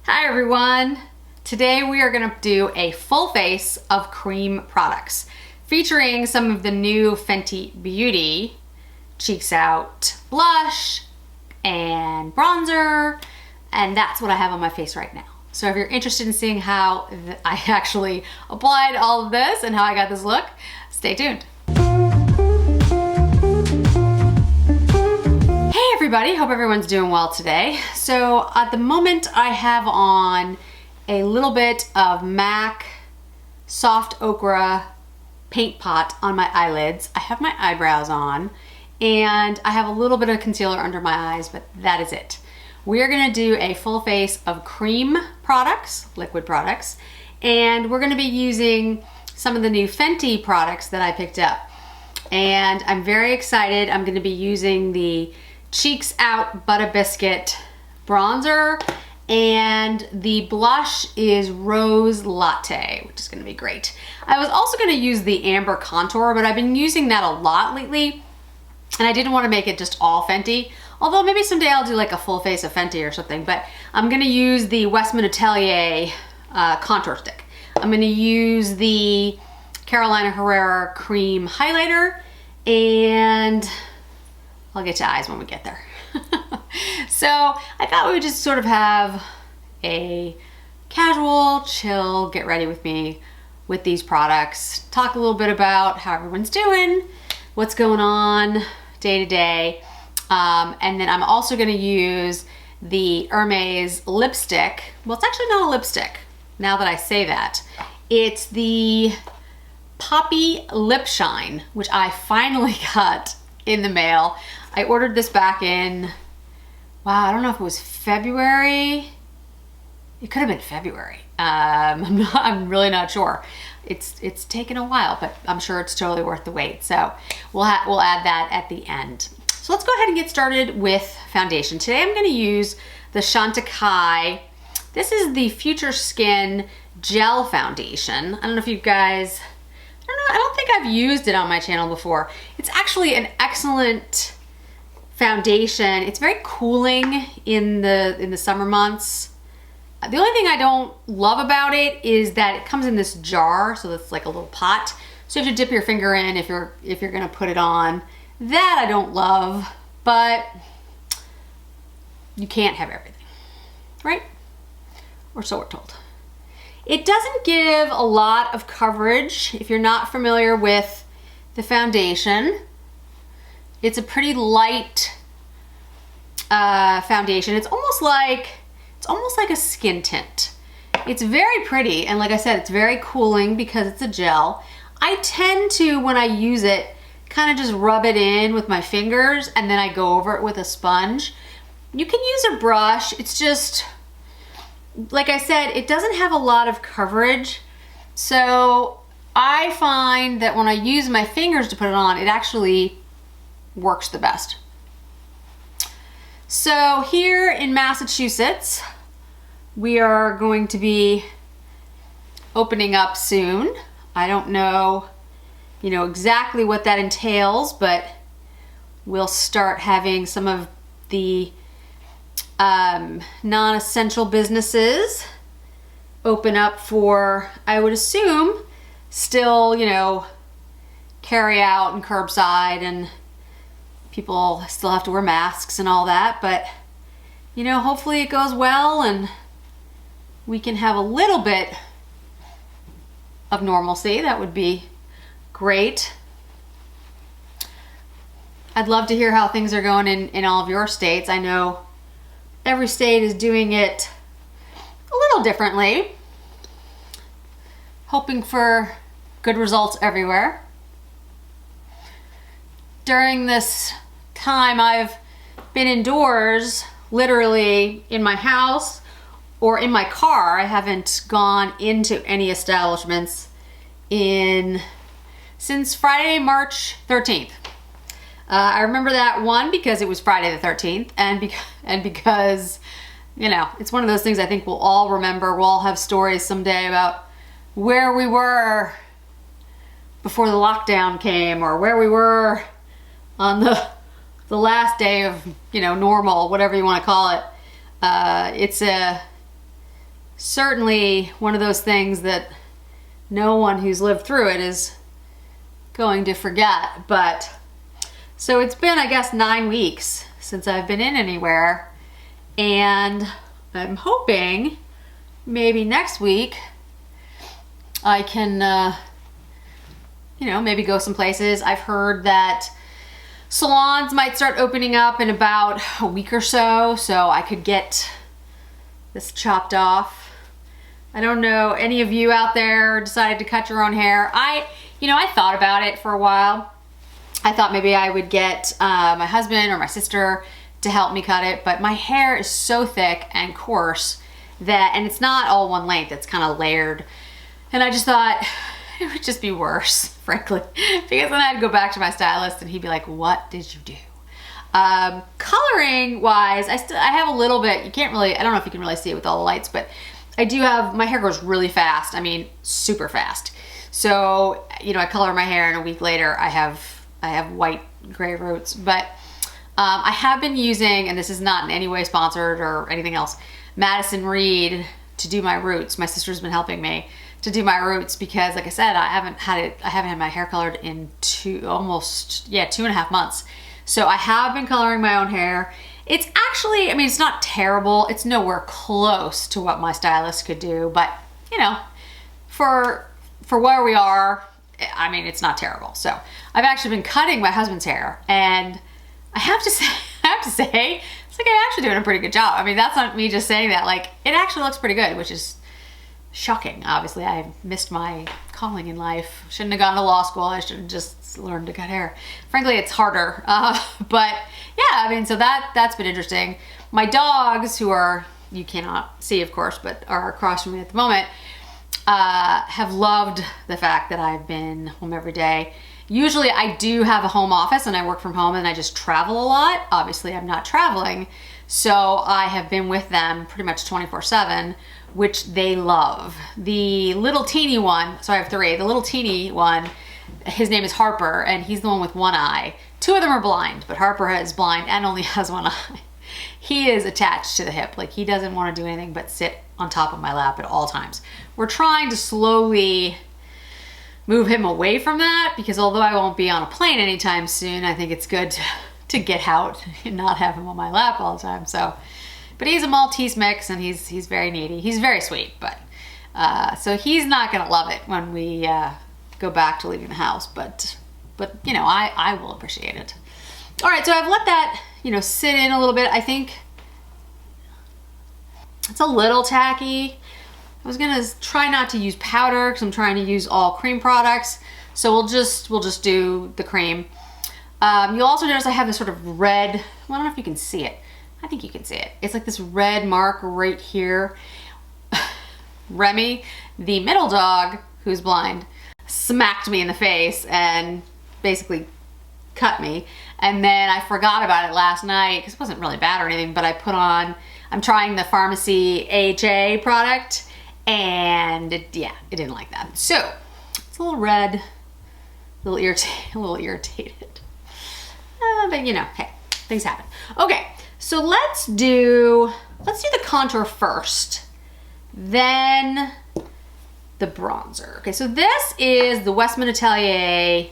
Hi everyone! Today we are going to do a full face of cream products featuring some of the new Fenty Beauty Cheeks Out blush and bronzer, and that's what I have on my face right now. So if you're interested in seeing how I actually applied all of this and how I got this look, stay tuned. Hey everybody, hope everyone's doing well today. So at the moment I have on a little bit of MAC Soft Ochre paint pot on my eyelids. I have my eyebrows on and I have a little bit of concealer under my eyes, but that is it. We're gonna do a full face of cream products, liquid products, and we're gonna be using some of the new Fenty products that I picked up. And I'm very excited. I'm gonna be using the Cheeks Out Butta Biscuit bronzer, and the blush is Rose Latte, which is gonna be great. I was also gonna use the Amber Contour, but I've been using that a lot lately, and I didn't wanna make it just all Fenty, although maybe someday I'll do like a full face of Fenty or something, but I'm gonna use the Westman Atelier contour stick. I'm gonna use the Carolina Herrera cream highlighter, and I'll get to eyes when we get there. So I thought we would just sort of have a casual, chill, get ready with me with these products, talk a little bit about how everyone's doing, what's going on day to day. And then I'm also gonna use the Hermes lipstick. Well, it's actually not a lipstick, now that I say that. It's the Poppy Lipshine, which I finally got in the mail. I ordered this back in, wow, I don't know if it was February. It could have been February. I'm really not sure. It's taken a while, but I'm sure it's totally worth the wait. So we'll add that at the end. So let's go ahead and get started with foundation. Today I'm gonna use the Chantecaille. This is the Future Skin Gel Foundation. I don't know if you guys, I don't think I've used it on my channel before. It's actually an excellent foundation. It's very cooling in the summer months. The only thing I don't love about it is that it comes in this jar, so it's like a little pot. So you have to dip your finger in if you're gonna put it on. That I don't love, but you can't have everything, right? Or so we're told. It doesn't give a lot of coverage if you're not familiar with the foundation. It's a pretty light foundation. It's almost like a skin tint. It's very pretty, and like I said, it's very cooling because it's a gel. I tend to, when I use it, kind of just rub it in with my fingers and then I go over it with a sponge. You can use a brush. It's just, like I said, it doesn't have a lot of coverage. So I find that when I use my fingers to put it on, it actually works the best. So here in Massachusetts, we are going to be opening up soon. I don't know, exactly what that entails, but we'll start having some of the non-essential businesses open up for, I would assume, still, carry out and curbside, and people still have to wear masks and all that, but hopefully it goes well and we can have a little bit of normalcy. That would be great. I'd love to hear how things are going in all of your states. I know every state is doing it a little differently. Hoping for good results everywhere. During this time, I've been indoors, literally in my house or in my car. I haven't gone into any establishments since Friday, March 13th. I remember that one because it was Friday the 13th, and because it's one of those things I think we'll all remember. We'll all have stories someday about where we were before the lockdown came, or where we were on the last day of, normal, whatever you want to call it. It's certainly one of those things that no one who's lived through it is going to forget. But so it's been, I guess, 9 weeks since I've been in anywhere, and I'm hoping maybe next week I can, you know, maybe go some places. I've heard that salons might start opening up in about a week or so, so I could get this chopped off. I don't know, any of you out there decided to cut your own hair? I thought about it for a while. I thought maybe I would get my husband or my sister to help me cut it, but my hair is so thick and coarse that, and it's not all one length, it's kind of layered. And I just thought it would just be worse, frankly, because then I'd go back to my stylist and he'd be like, what did you do? Coloring wise, I have a little bit, you can't really, I don't know if you can really see it with all the lights, but I do have, my hair grows really fast. I mean, super fast. So, you know, I color my hair and a week later I have white gray roots, but I have been using, and this is not in any way sponsored or anything else, Madison Reed to do my roots. My sister's been helping me to do my roots because, like I said, I haven't had my hair colored in 2.5 months. So I have been coloring my own hair. It's actually, I mean, it's not terrible. It's nowhere close to what my stylist could do, but you know, for where we are, I mean, it's not terrible. So I've actually been cutting my husband's hair, and I have to say, it's like I'm actually doing a pretty good job. I mean, that's not me just saying that. Like, it actually looks pretty good, which is shocking. Obviously, I missed my calling in life. Shouldn't have gone to law school. I should have just learned to cut hair. Frankly, it's harder. But yeah, I mean, so that's been interesting. My dogs, who are, you cannot see, of course, but are across from me at the moment, have loved the fact that I've been home every day. Usually I do have a home office and I work from home and I just travel a lot. Obviously I'm not traveling, so I have been with them pretty much 24/7, which they love. The little teeny one, so I have 3, the little teeny one, his name is Harper, and he's the one with one eye. 2 of them are blind, but Harper is blind and only has one eye. He is attached to the hip. Like, he doesn't want to do anything but sit on top of my lap at all times. We're trying to slowly move him away from that, because although I won't be on a plane anytime soon, I think it's good to get out and not have him on my lap all the time. So, but he's a Maltese mix and he's very needy. He's very sweet, but so he's not gonna love it when we go back to leaving the house, but you know, I will appreciate it. All right, so I've let that, you know, sit in a little bit. I think it's a little tacky. I was gonna try not to use powder because I'm trying to use all cream products. So we'll just do the cream. You'll also notice I have this sort of red, well, I don't know if you can see it. I think you can see it. It's like this red mark right here. Remi, the middle dog, who's blind, smacked me in the face and basically cut me. And then I forgot about it last night because it wasn't really bad or anything, but I put on, I'm trying the Pharmacy AHA product, and it didn't like that. So it's a little red, a little irritated. But you know, hey, things happen. Okay, so let's do the contour first, then the bronzer. Okay, so this is the Westman Atelier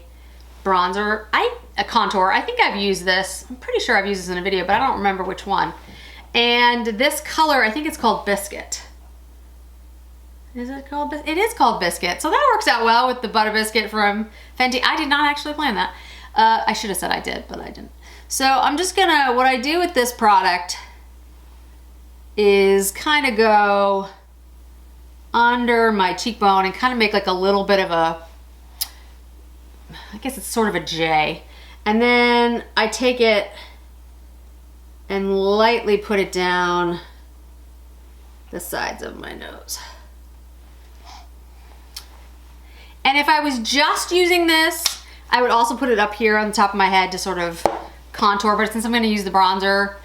bronzer, a contour. I think I've used this. I'm pretty sure I've used this in a video, but I don't remember which one. And this color, I think it's called Biscuit. Is it called Biscuit? It is called Biscuit. So that works out well with the Butta Biscuit from Fenty. I did not actually plan that. I should have said I did, but I didn't. So I'm just gonna, what I do with this product is kind of go under my cheekbone and kind of make like a little bit of a, I guess it's sort of a J. And then I take it and lightly put it down the sides of my nose. And if I was just using this, I would also put it up here on the top of my head to sort of contour, but since I'm gonna use the bronzer,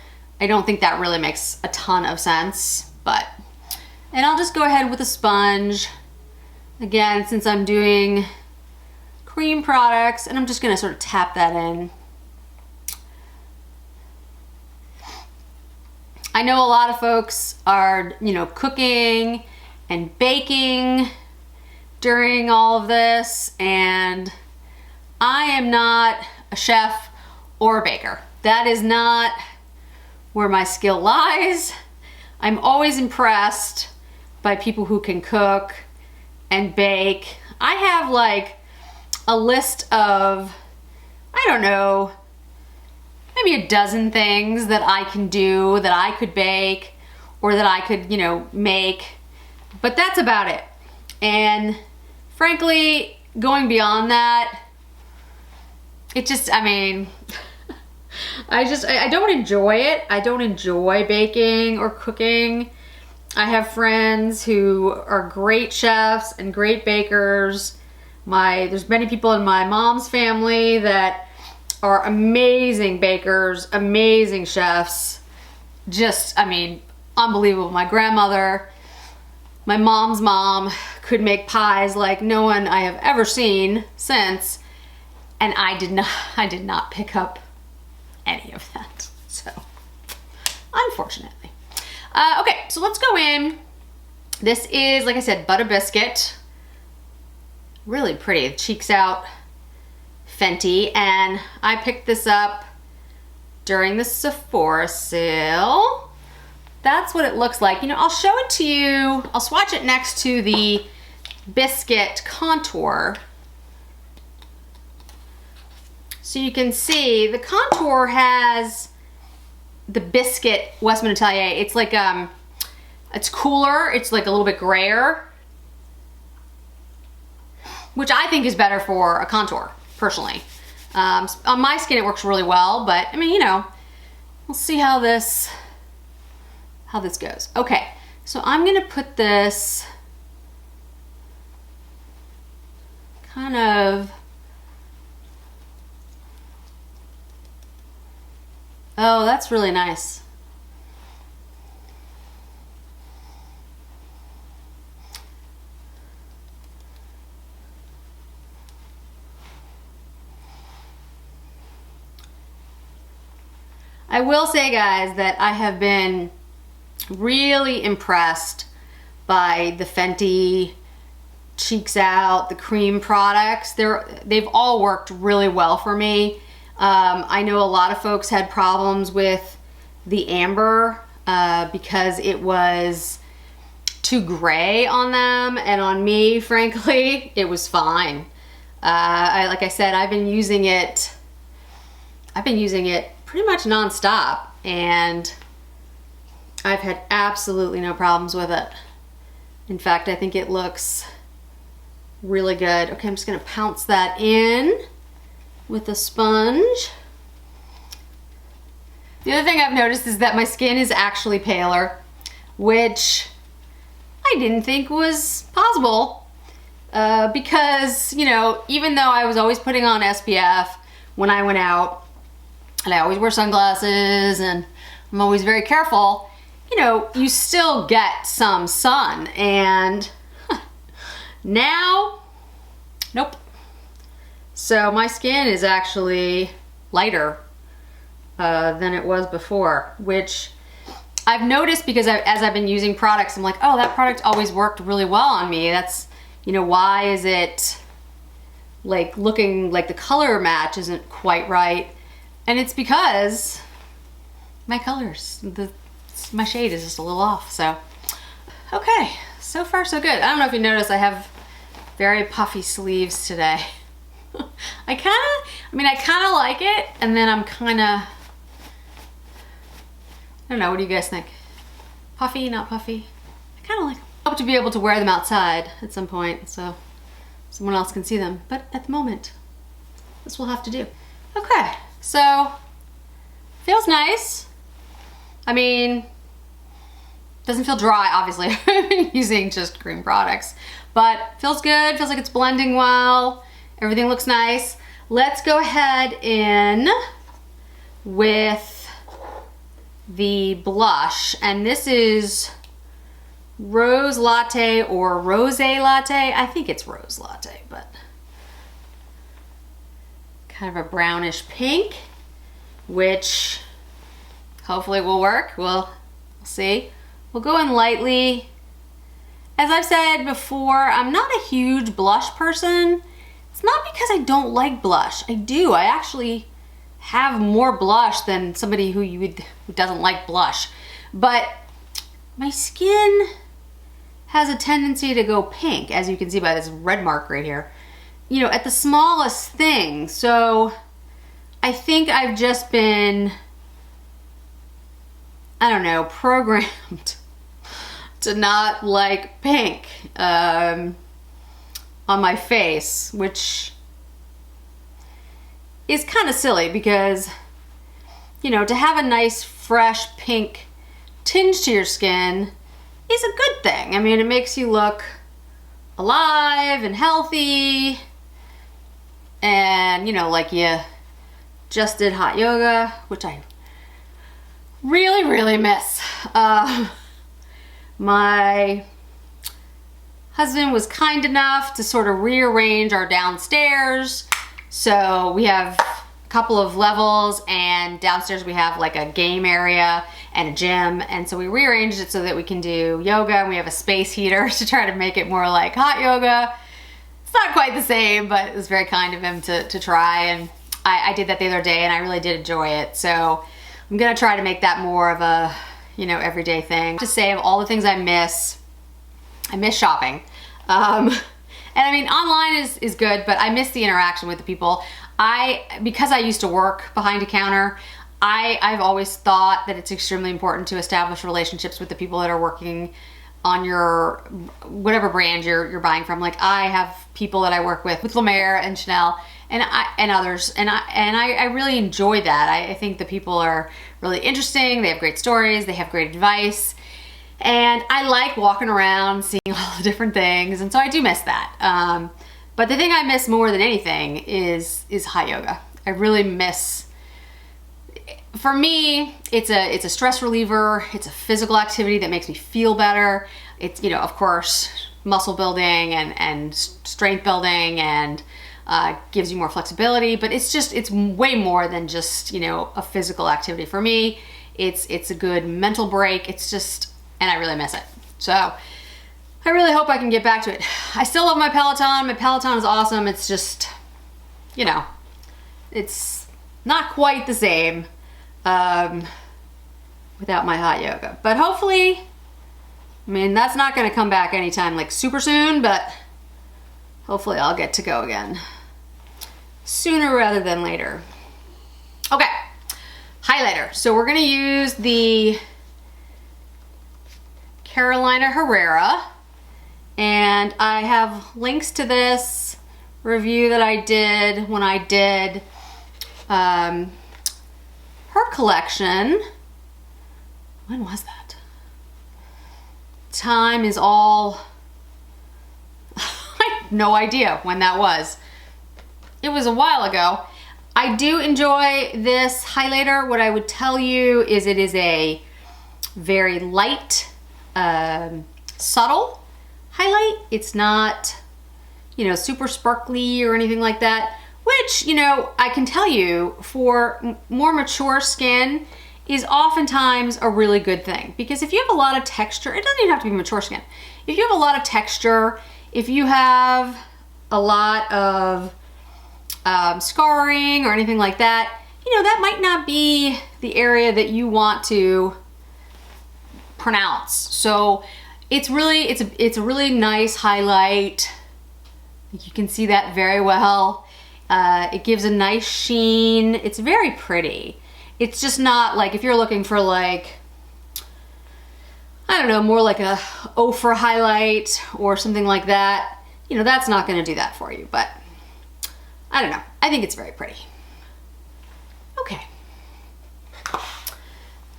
I don't think that really makes a ton of sense, and I'll just go ahead with a sponge. Again, since I'm doing cream products, and I'm just gonna sort of tap that in. I know a lot of folks are, you know, cooking and baking during all of this, and I am not a chef or a baker. That is not where my skill lies. I'm always impressed by people who can cook and bake. I have like a list of, I don't know, maybe a dozen things that I can do, that I could bake, or that I could, you know, make, but that's about it. And frankly, going beyond that, it just, I mean, I don't enjoy it. I don't enjoy baking or cooking. I have friends who are great chefs and great bakers. There's many people in my mom's family that are amazing bakers, amazing chefs. Just, I mean, unbelievable. My grandmother, my mom's mom could make pies like no one I have ever seen since, and I did not pick up any of that. So, unfortunately. Okay, so let's go in. This is, like I said, Butta Biscuit. Really pretty. Cheeks Out Fenty, and I picked this up during the Sephora sale. That's what it looks like. You know, I'll show it to you. I'll swatch it next to the Biscuit Contour, so you can see the Contour has the Biscuit Westman Atelier. It's like, it's cooler. It's like a little bit grayer, which I think is better for a contour, personally. On my skin, it works really well, but I mean, you know, we'll see how this goes. Okay, so I'm gonna put this kind of, oh, that's really nice. I will say, guys, that I have been really impressed by the Fenty Cheeks Out, the cream products. They've all worked really well for me. I know a lot of folks had problems with the amber because it was too gray on them, and on me, frankly, it was fine. Like I said, I've been using it pretty much non-stop, and I've had absolutely no problems with it. In fact, I think it looks really good. Okay, I'm just gonna pounce that in with a sponge. The other thing I've noticed is that my skin is actually paler, which I didn't think was possible, because, you know, even though I was always putting on SPF when I went out, and I always wear sunglasses, and I'm always very careful, you know, you still get some sun, and now, nope. So my skin is actually lighter than it was before, which I've noticed because as I've been using products, I'm like, oh, that product always worked really well on me. That's, you know, why is it like looking like the color match isn't quite right? And it's because my colors, my shade is just a little off. So, okay, so far so good. I don't know if you noticed, I have very puffy sleeves today. I kind of like it, and then I'm kind of, I don't know, what do you guys think? Puffy, not puffy? I kind of like them. I hope to be able to wear them outside at some point so someone else can see them, but at the moment, this will have to do. Okay, so, feels nice. I mean, doesn't feel dry, obviously. I've been using just cream products, but feels good, feels like it's blending well. Everything looks nice. Let's go ahead in with the blush, and this is Rose Latte or Rose Latte. I think it's Rose Latte, but kind of a brownish pink, which hopefully will work. We'll see. We'll go in lightly, As I've said before, I'm not a huge blush person. It's not because I don't like blush. I do. I actually have more blush than somebody who doesn't like blush. But my skin has a tendency to go pink, as you can see by this red mark right here, you know, at the smallest thing. So I think I've just been, I don't know, programmed to not like pink on my face, which is kind of silly because, you know, to have a nice fresh pink tinge to your skin is a good thing. I mean, it makes you look alive and healthy and, you know, like you just did hot yoga, which I really, really miss. My husband was kind enough to sort of rearrange our downstairs. So we have a couple of levels, and downstairs we have like a game area and a gym. And so we rearranged it so that we can do yoga, and we have a space heater to try to make it more like hot yoga. It's not quite the same, but it was very kind of him to try. And I did that the other day and I really did enjoy it. So I'm gonna try to make that more of a, you know, everyday thing. To say, of all the things I miss shopping. And I mean, online is good, but I miss the interaction with the people. Because I used to work behind a counter, I've always thought that it's extremely important to establish relationships with the people that are working on your, whatever brand you're buying from. Like, I have people that I work with La Mer and Chanel and others, and I really enjoy that. I think the people are really interesting, they have great stories, they have great advice, and I like walking around seeing all the different things, and so I do miss that. But the thing I miss more than anything is hot yoga. I really miss, for me, it's a stress reliever, it's a physical activity that makes me feel better. It's, you know, of course, muscle building and strength building, and gives you more flexibility, but it's way more than just, you know, a physical activity. For me, it's a good mental break. It's just, and I really miss it. So I really hope I can get back to it. I still love my Peloton. My Peloton is awesome. It's just, you know, it's not quite the same without my hot yoga. But hopefully, I mean, that's not gonna come back anytime like super soon, but hopefully I'll get to go again sooner rather than later. Okay, highlighter. So we're gonna use the Carolina Herrera, and I have links to this review that I did when I did her collection. When was that? Time is all, I have no idea when that was. It was a while ago. I do enjoy this highlighter. What I would tell you is it is a very light, subtle highlight. It's not, you know, super sparkly or anything like that, which, you know, I can tell you for more mature skin is oftentimes a really good thing, because if you have a lot of texture, it doesn't even have to be mature skin. If you have a lot of texture, if you have a lot of scarring or anything like that, you know, that might not be the area that you want to pronounce. So it's really, it's a really nice highlight. You can see that very well. It gives a nice sheen. It's very pretty. It's just not like, if you're looking for like, I don't know, more like a ochre highlight or something like that, you know, that's not gonna do that for you, but I don't know. I think it's very pretty. Okay.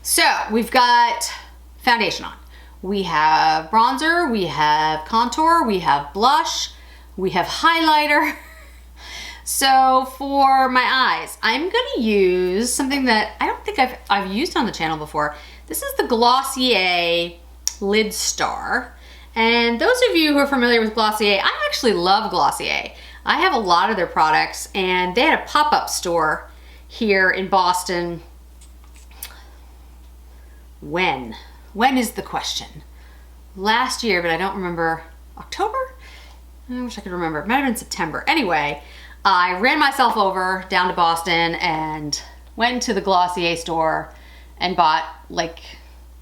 So we've got foundation on. We have bronzer, we have contour, we have blush, we have highlighter. So for my eyes, I'm gonna use something that I don't think I've used on the channel before. This is the Glossier Lidstar. And those of you who are familiar with Glossier, I actually love Glossier. I have a lot of their products, and they had a pop-up store here in Boston. When? When is the question? last year, but I don't remember. October? I wish I could remember. It might have been September. Anyway, I ran myself over down to Boston and went to the Glossier store and bought like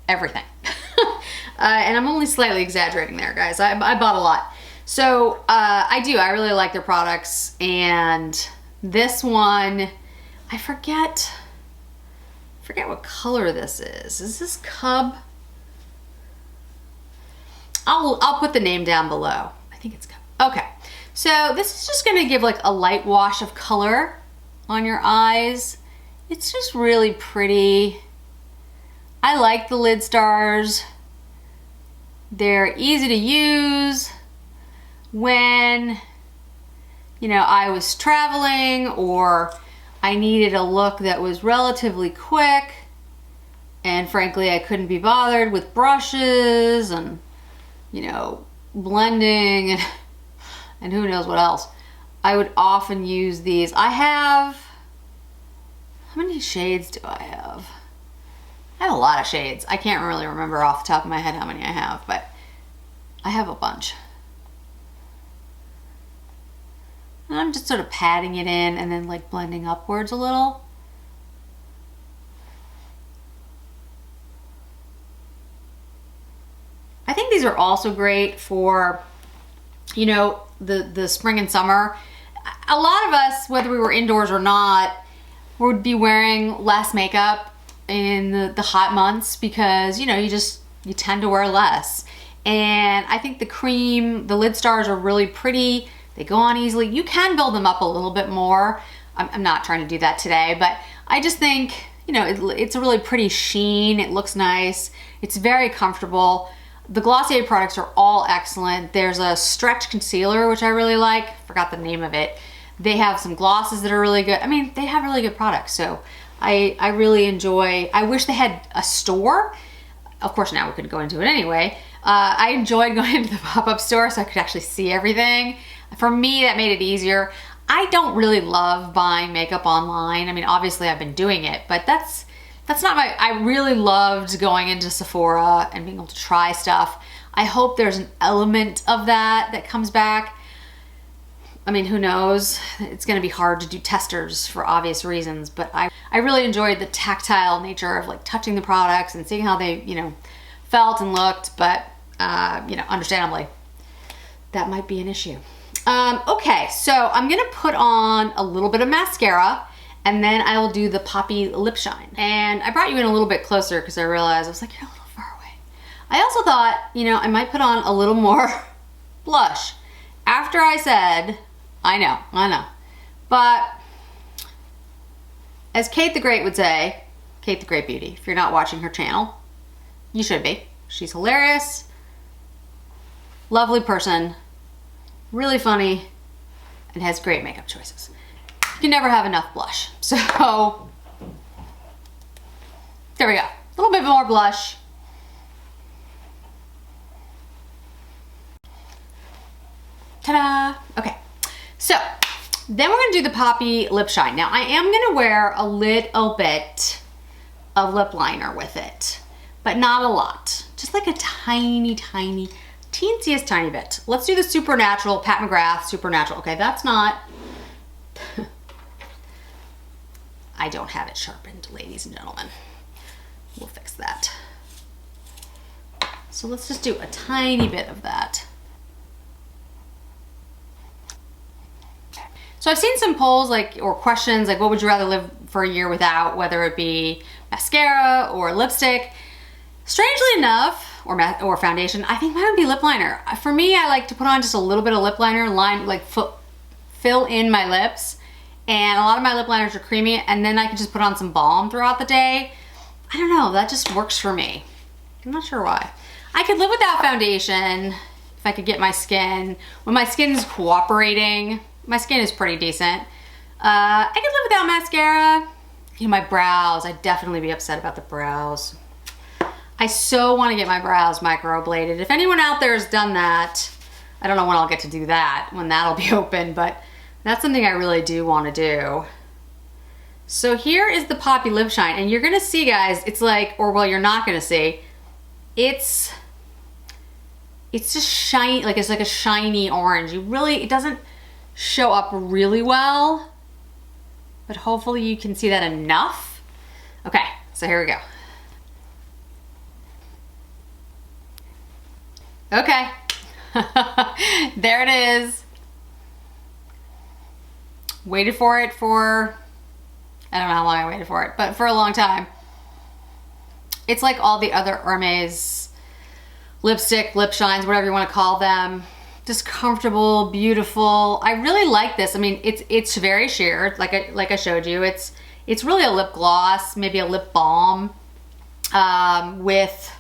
everything. And I'm only slightly exaggerating there, guys. I bought a lot. So I really like their products. And this one, I forget what color this is. Is this Cub? I'll put the name down below. I think it's Cub. Okay, so this is just gonna give like a light wash of color on your eyes. It's just really pretty. I like the lid stars. They're easy to use when, you know, I was traveling or I needed a look that was relatively quick, and frankly I couldn't be bothered with brushes and, you know, blending and who knows what else. I would often use these. I have, how many shades do I have? I have a lot of shades. I can't really remember off the top of my head how many I have, but I have a bunch. And I'm just sort of patting it in and then like blending upwards a little. I think these are also great for, you know, the spring and summer. A lot of us, whether we were indoors or not, would be wearing less makeup in the hot months because, you know, you tend to wear less. And I think the lid stars are really pretty. They go on easily. You can build them up a little bit more. I'm not trying to do that today, but I just think, you know, it's a really pretty sheen. It looks nice. It's very comfortable. The Glossier products are all excellent. There's a stretch concealer, which I really like. Forgot the name of it. They have some glosses that are really good. I mean, they have really good products. So I really enjoy, I wish they had a store. Of course, now we could go into it anyway. I enjoyed going into the pop-up store so I could actually see everything. For me, that made it easier. I don't really love buying makeup online. I mean, obviously I've been doing it, but that's not I really loved going into Sephora and being able to try stuff. I hope there's an element of that comes back. I mean, who knows? It's gonna be hard to do testers for obvious reasons, but I really enjoyed the tactile nature of like touching the products and seeing how they, you know, felt and looked, but you know, understandably, that might be an issue. Okay, so I'm gonna put on a little bit of mascara and then I will do the Poppy Lip Shine. And I brought you in a little bit closer because I realized I was like, you're a little far away. I also thought, you know, I might put on a little more blush. After I said, I know. But as Kate the Great would say, Kate the Great Beauty, if you're not watching her channel, you should be. She's hilarious, lovely person, really funny, and has great makeup choices. You can never have enough blush. So there we go. A little bit more blush. Ta-da! Okay, so then we're gonna do the Poppy Lip Shine. Now I am gonna wear a little bit of lip liner with it, but not a lot. Just like a tiny, teensiest tiny bit. Let's do the Supernatural, Pat McGrath Supernatural. Okay, that's not, I don't have it sharpened, ladies and gentlemen. We'll fix that. So let's just do a tiny bit of that. So I've seen some polls or questions like, what would you rather live for a year without, whether it be mascara or lipstick. Strangely enough, or foundation, I think mine would be lip liner. For me, I like to put on just a little bit of lip liner, fill in my lips. And a lot of my lip liners are creamy, and then I can just put on some balm throughout the day. I don't know, that just works for me. I'm not sure why. I could live without foundation if I could get my skin. When my skin's cooperating, my skin is pretty decent. I could live without mascara. You know, my brows, I'd definitely be upset about the brows. I so want to get my brows microbladed. If anyone out there has done that, I don't know when I'll get to do that, when that'll be open, but that's something I really do want to do. So here is the Poppy Lip Shine, and you're gonna see, guys, it's like, or well, you're not gonna see, it's it's just shiny, like it's like a shiny orange. It doesn't show up really well, but hopefully you can see that enough. Okay, so here we go. Okay, there it is. Waited for it for, I don't know how long I waited for it, but for a long time. It's like all the other Hermes lipstick, lip shines, whatever you want to call them. Just comfortable, beautiful. I really like this. I mean, it's very sheer, like I showed you. It's really a lip gloss, maybe a lip balm, with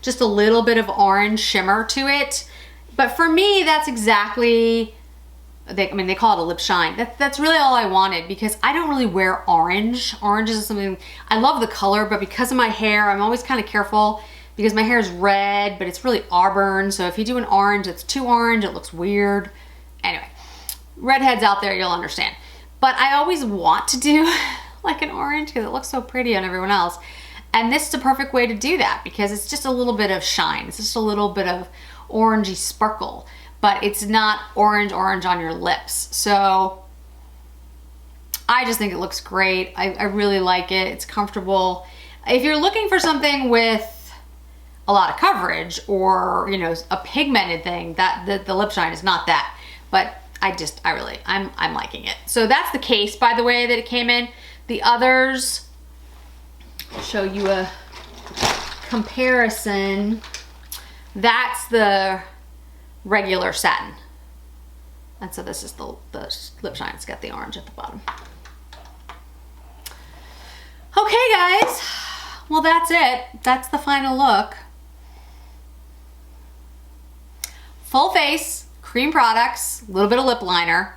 just a little bit of orange shimmer to it. But for me, that's exactly, they call it a lip shine. That's really all I wanted, because I don't really wear orange. Orange is something, I love the color, but because of my hair, I'm always kind of careful, because my hair is red, but it's really auburn. So if you do an orange, it's too orange, it looks weird. Anyway, redheads out there, you'll understand. But I always want to do like an orange because it looks so pretty on everyone else. And this is the perfect way to do that, because it's just a little bit of shine. It's just a little bit of orangey sparkle, but it's not orange on your lips. So I just think it looks great. I really like it. It's comfortable. If you're looking for something with a lot of coverage, or, you know, a pigmented thing, that the lip shine is not that. But I'm liking it. So that's the case, by the way, that it came in. The others, I'll show you a comparison. That's the regular satin. And so this is the lip shine. It's got the orange at the bottom. Okay, guys. Well, that's it. That's the final look. Full face, cream products, a little bit of lip liner.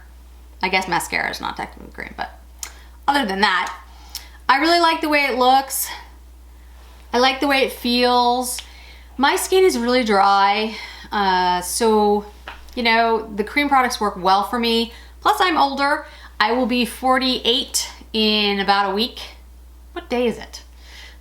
I guess mascara is not technically cream, but other than that, I really like the way it looks. I like the way it feels. My skin is really dry, so, you know, the cream products work well for me. Plus, I'm older. I will be 48 in about a week. What day is it?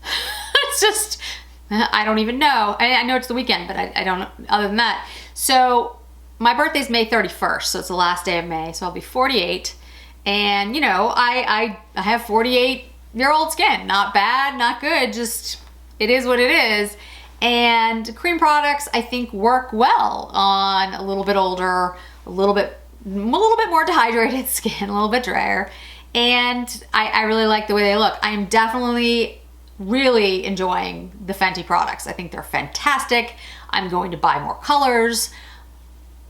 It's just, I don't even know. I know it's the weekend, but I don't know, other than that. So my birthday's May 31st, so it's the last day of May, so I'll be 48. And, you know, I have 48-year-old skin. Not bad, not good, just it is what it is. And cream products, I think, work well on a little bit older, a little bit more dehydrated skin, a little bit drier. And I really like the way they look. I am definitely really enjoying the Fenty products. I think they're fantastic. I'm going to buy more colors.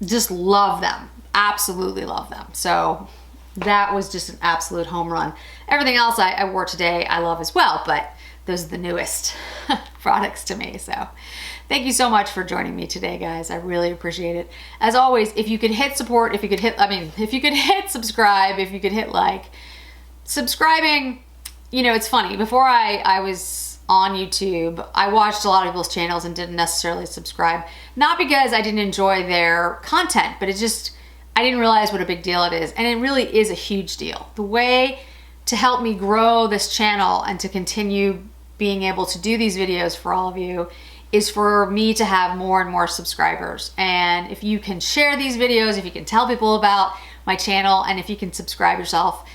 Just love them. Absolutely love them. So that was just an absolute home run. Everything else I wore today I love as well, but those are the newest products to me. So thank you so much for joining me today, guys. I really appreciate it. As always, if you could hit support, if you could hit subscribe, if you could hit like. Subscribing, you know, it's funny. Before I was on YouTube, I watched a lot of people's channels and didn't necessarily subscribe. Not because I didn't enjoy their content, but I didn't realize what a big deal it is. And it really is a huge deal. The way to help me grow this channel and to continue being able to do these videos for all of you is for me to have more and more subscribers. And if you can share these videos, if you can tell people about my channel, and if you can subscribe yourself,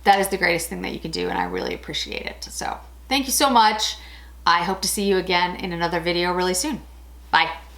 that is the greatest thing that you can do, and I really appreciate it. So thank you so much. I hope to see you again in another video really soon. Bye.